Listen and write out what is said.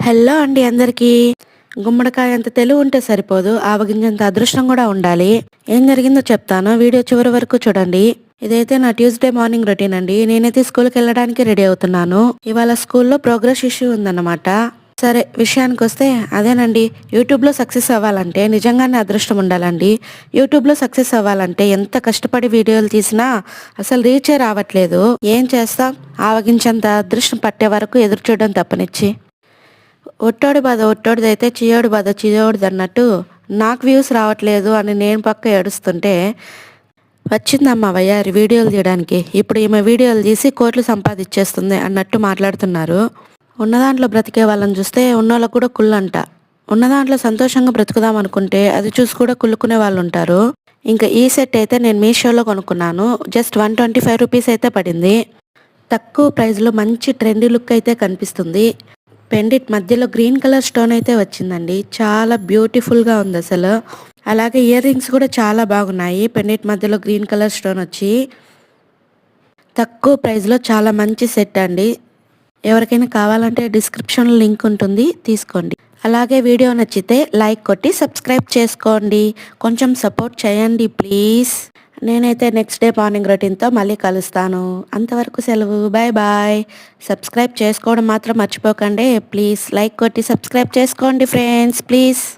Hello అండి అందరికీ. గుమ్మడికాయ అంత తెలివి ఉంటే సరిపోదు, ఆవగింజంత అదృష్టం కూడా ఉండాలి. ఏం జరిగిందో చెప్తాను, వీడియో చివరి వరకు చూడండి. ఇదైతే నా ట్యూస్డే మార్నింగ్ రొటీన్ అండి. నేనైతే స్కూల్కి వెళ్ళడానికి రెడీ అవుతున్నాను. ఇవాళ స్కూల్లో ప్రోగ్రెస్ ఇష్యూ ఉందన్నమాట. సరే విషయానికి వస్తే అదేనండి, యూట్యూబ్లో సక్సెస్ అవ్వాలంటే నిజంగానే అదృష్టం ఉండాలండి. యూట్యూబ్లో సక్సెస్ అవ్వాలంటే ఎంత కష్టపడి వీడియోలు తీసినా అసలు రీచే రావట్లేదు. ఏం చేస్తాం, ఆవగించంత అదృష్టం పట్టే వరకు ఎదురు చూడడం తప్పనిచ్చి. ఒట్టోడి బాధ ఒట్టోడిదైతే చియోడి బాధ చియోడిది అన్నట్టు నాకు వ్యూస్ రావట్లేదు అని నేను పక్క ఏడుస్తుంటే వచ్చిందమ్మా వయ్యారి వీడియోలు తీయడానికి. ఇప్పుడు ఈమె వీడియోలు తీసి కోట్లు సంపాదించేస్తుంది అన్నట్టు మాట్లాడుతున్నారు. ఉన్న దాంట్లో బ్రతికే వాళ్ళని చూస్తే ఉన్నోళ్ళకు కూడా కుళ్ళంట. ఉన్న దాంట్లో సంతోషంగా బ్రతుకుదాం అనుకుంటే అది చూసి కూడా కుళ్ళుకునే వాళ్ళు ఉంటారు. ఇంకా ఈ సెట్ అయితే నేను మీషోలో కొనుక్కున్నాను. జస్ట్ 125 రూపీస్ అయితే పడింది. తక్కువ ప్రైస్లో మంచి ట్రెండీ లుక్ అయితే కనిపిస్తుంది. పెండిట్ మధ్యలో గ్రీన్ కలర్ స్టోన్ అయితే వచ్చిందండి. చాలా బ్యూటిఫుల్గా ఉంది అసలు. అలాగే ఇయర్ రింగ్స్ కూడా చాలా బాగున్నాయి. పెండిట్ మధ్యలో గ్రీన్ కలర్ స్టోన్ వచ్చి తక్కువ ప్రైస్లో చాలా మంచి సెట్ అండి. ఎవరికైనా కావాలంటే డిస్క్రిప్షన్లో లింక్ ఉంటుంది, తీసుకోండి. అలాగే వీడియో నచ్చితే లైక్ కొట్టి సబ్స్క్రైబ్ చేసుకోండి. కొంచెం సపోర్ట్ చేయండి ప్లీజ్. నేనైతే నెక్స్ట్ డే మార్నింగ్ రొటీన్తో మళ్ళీ కలుస్తాను. అంతవరకు సెలవు, బాయ్ బాయ్. సబ్స్క్రైబ్ చేసుకోవడం మాత్రం మర్చిపోకండి ప్లీజ్. లైక్ కొట్టి సబ్స్క్రైబ్ చేసుకోండి ఫ్రెండ్స్ ప్లీజ్.